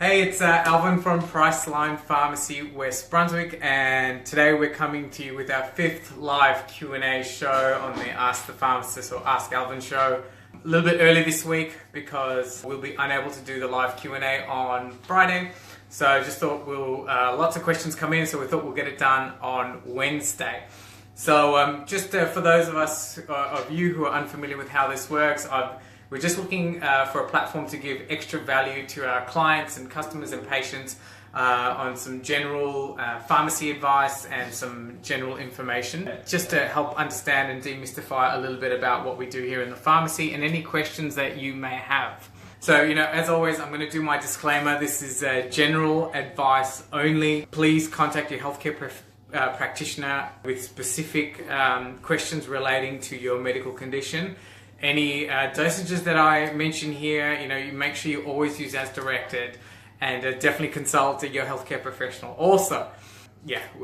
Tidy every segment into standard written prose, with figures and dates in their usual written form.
Hey, it's Alvin from Priceline Pharmacy, West Brunswick, and today we're coming to you with our 5th live Q&A show on the Ask the Pharmacist or Ask Alvin show. A little bit early this week because we'll be unable to do the live Q&A on Friday. So I just thought lots of questions come in, so we thought we'll get it done on Wednesday. So just for those of you who are unfamiliar with how this works, we're just looking for a platform to give extra value to our clients and customers and patients on some general pharmacy advice and some general information, just to help understand and demystify a little bit about what we do here in the pharmacy and any questions that you may have. So, as always, I'm going to do my disclaimer. This is general advice only. Please contact your healthcare practitioner with specific questions relating to your medical condition. Any dosages that I mention here, you make sure you always use as directed, and definitely consult your healthcare professional. Also,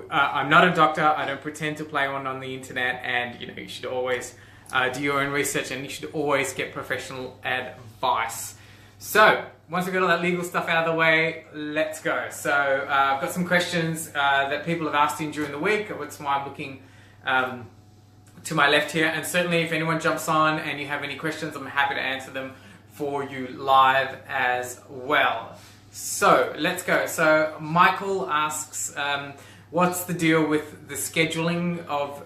I'm not a doctor. I don't pretend to play one on the internet, and you should always do your own research, and you should always get professional advice. So, once we've got all that legal stuff out of the way, let's go. So, I've got some questions that people have asked in during the week. That's why I'm looking to my left here, and certainly if anyone jumps on and you have any questions, I'm happy to answer them for you live as well. So let's go. So Michael asks, what's the deal with the scheduling of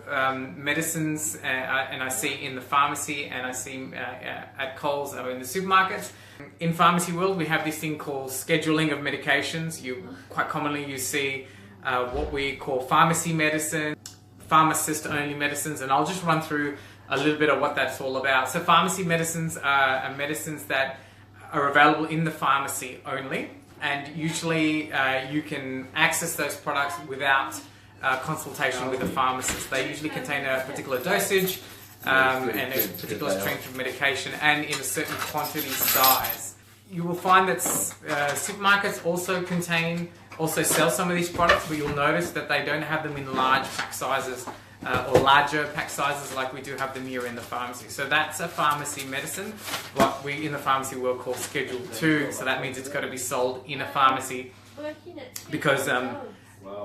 medicines, and I see in the pharmacy and I see at Coles or in the supermarkets. In pharmacy world, we have this thing called scheduling of medications. Quite commonly you see what we call pharmacy medicine, pharmacist-only medicines, and I'll just run through a little bit of what that's all about. So pharmacy medicines are medicines that are available in the pharmacy only, and usually you can access those products without consultation with a pharmacist. They usually contain a particular dosage and a particular strength of medication and in a certain quantity size. You will find that supermarkets also sell some of these products, but you'll notice that they don't have them in large pack sizes or larger pack sizes like we do have them here in the pharmacy. So that's a pharmacy medicine, what we in the pharmacy world call Schedule 2. So that means it's got to be sold in a pharmacy because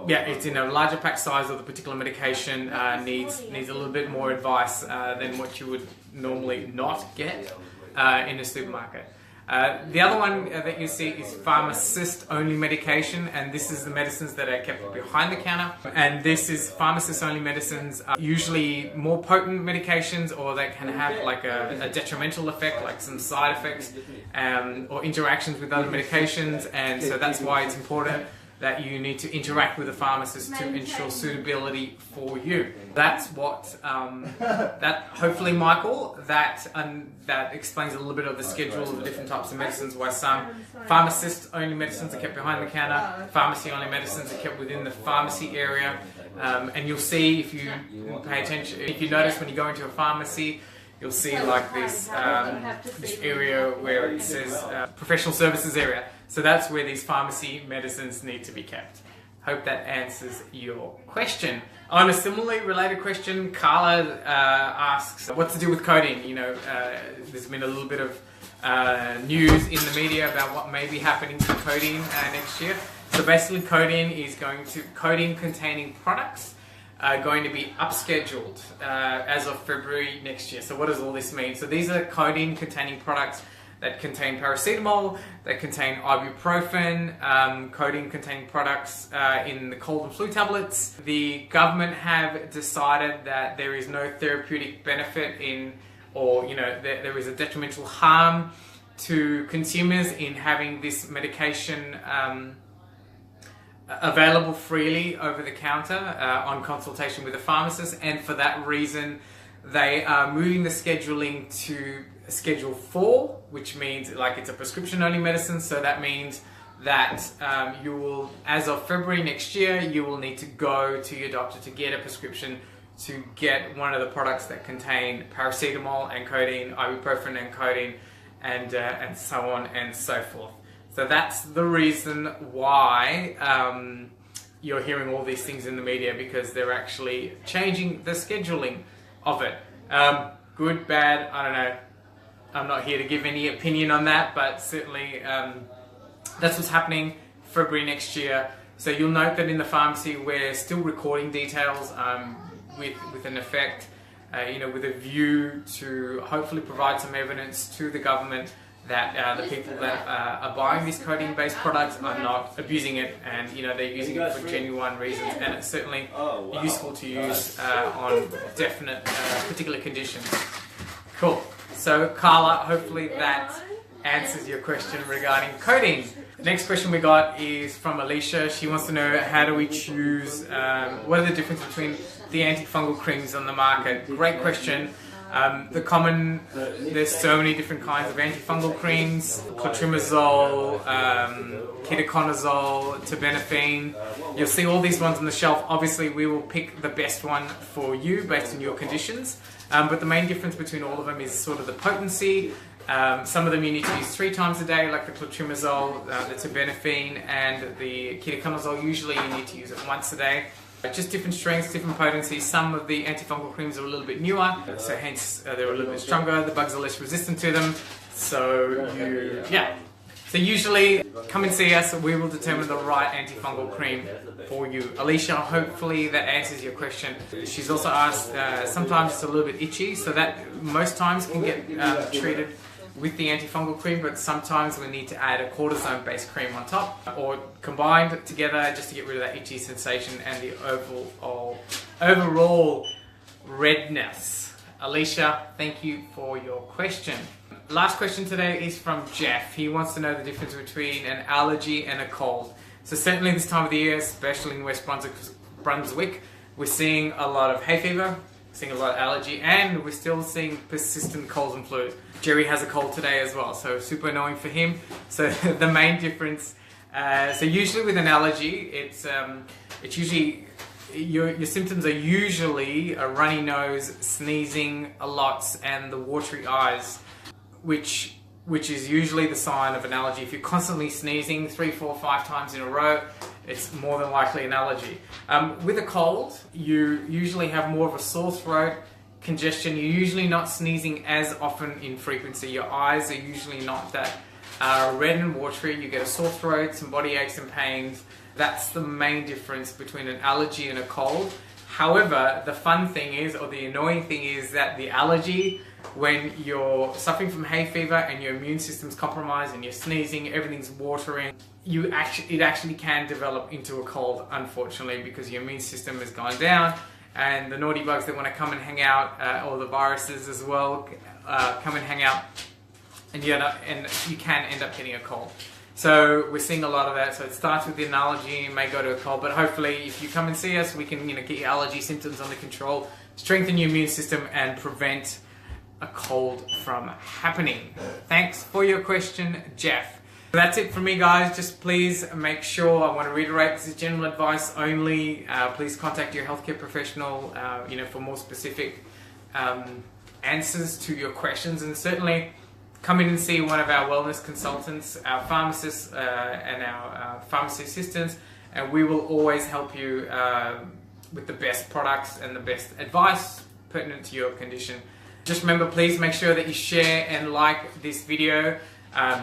it's in a larger pack size, or the particular medication needs a little bit more advice than what you would normally not get in a supermarket. The other one that you see is pharmacist-only medication, and this is the medicines that are kept behind the counter. And this is pharmacist-only medicines, usually more potent medications, or they can have like a detrimental effect, like some side effects, or interactions with other medications. And so that's why it's important that you need to interact with a pharmacist to ensure suitability for you. That's what, hopefully Michael, that explains a little bit of the schedule of the different types of medicines, why some pharmacist-only medicines are kept behind the counter, pharmacy-only medicines are kept within the pharmacy area. And you'll see, if you pay attention, if you notice when you go into a pharmacy, you'll see like this area where it says professional services area. So that's where these pharmacy medicines need to be kept. Hope that answers your question. On a similarly related question, Carla asks, what's the deal with codeine? There's been a little bit of news in the media about what may be happening to codeine next year. So basically codeine containing products are going to be upscheduled as of February next year. So what does all this mean? So these are codeine containing products that contain paracetamol, that contain ibuprofen, codeine containing products in the cold and flu tablets. The government have decided that there is no therapeutic benefit there is a detrimental harm to consumers in having this medication available freely over the counter on consultation with a pharmacist, and for that reason they are moving the scheduling to Schedule 4, which means it's a prescription-only medicine. So that means that you will, as of February next year, you will need to go to your doctor to get a prescription to get one of the products that contain paracetamol and codeine, ibuprofen and codeine, and so on and so forth. So that's the reason why you're hearing all these things in the media, because they're actually changing the scheduling of it. Good, bad, I don't know. I'm not here to give any opinion on that, but certainly That's what's happening February next year. So you'll note that in the pharmacy we're still recording details with an effect, with a view to hopefully provide some evidence to the government that the people that are buying these codeine-based products are not abusing it, and they're using it for genuine reasons, and it's certainly useful to use on definite particular conditions. Cool. So Carla, hopefully that answers your question regarding codeine. The next question we got is from Alicia. She wants to know, how do we choose, what are the difference between the antifungal creams on the market? Great question. There's so many different kinds of antifungal creams: clotrimazole, ketoconazole, terbinafine. You'll see all these ones on the shelf. Obviously, we will pick the best one for you based on your conditions. But the main difference between all of them is sort of the potency. Some of them you need to use 3 times a day, like the clotrimazole, the terbinafine, and the ketoconazole. Usually, you need to use it once a day. Just different strengths, different potencies. Some of the antifungal creams are a little bit newer, so hence they're a little bit stronger. The bugs are less resistant to them. So usually come and see us. We will determine the right antifungal cream for you. Alicia, hopefully that answers your question. She's also asked, sometimes it's a little bit itchy, so that most times can get treated with the antifungal cream, but sometimes we need to add a cortisone-based cream on top, or combined together just to get rid of that itchy sensation and the overall redness. Alicia, thank you for your question. Last question today is from Jeff. He wants to know the difference between an allergy and a cold. So certainly this time of the year, especially in West Brunswick, we're seeing a lot of hay fever, seeing a lot of allergy, and we're still seeing persistent colds and flus. Jerry has a cold today as well, so super annoying for him. So the main difference, so usually with an allergy, it's usually, your symptoms are usually a runny nose, sneezing a lot, and the watery eyes, which is usually the sign of an allergy. If you're constantly sneezing 3, 4, 5 times in a row, it's more than likely an allergy. With a cold, you usually have more of a sore throat, congestion. You're usually not sneezing as often in frequency. Your eyes are usually not that red and watery. You get a sore throat, some body aches and pains. That's the main difference between an allergy and a cold. However, the fun thing is, or the annoying thing is, that the allergy, when you're suffering from hay fever and your immune system's compromised and you're sneezing, everything's watering, it actually can develop into a cold, unfortunately, because your immune system has gone down, and the naughty bugs that want to come and hang out, or the viruses as well, come and hang out, and you can end up getting a cold. So we're seeing a lot of that. So it starts with an allergy and may go to a cold, but hopefully if you come and see us, we can get your allergy symptoms under control, strengthen your immune system, and prevent a cold from happening. Thanks for your question, Jeff. That's it from me, guys. Just please make sure, I want to reiterate, this is general advice only. Please contact your healthcare professional for more specific answers to your questions, and certainly come in and see one of our wellness consultants, our pharmacists, and our pharmacy assistants, and we will always help you with the best products and the best advice pertinent to your condition. Just remember, please make sure that you share and like this video.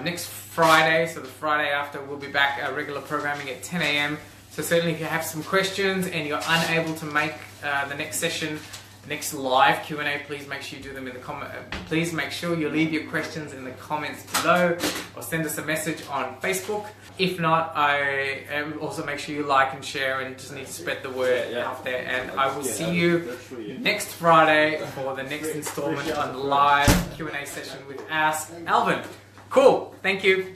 Next Friday, so the Friday after, we'll be back regular programming at 10 a.m. So certainly if you have some questions and you're unable to make the next session, next live Q&A, please make sure you do them in the please make sure you leave your questions in the comments below, or send us a message on Facebook. If not, also make sure you like and share, and just need to spread the word out there. And I will see you next Friday for the next installment on the live Q&A session with Ask Alvin. Cool. Thank you.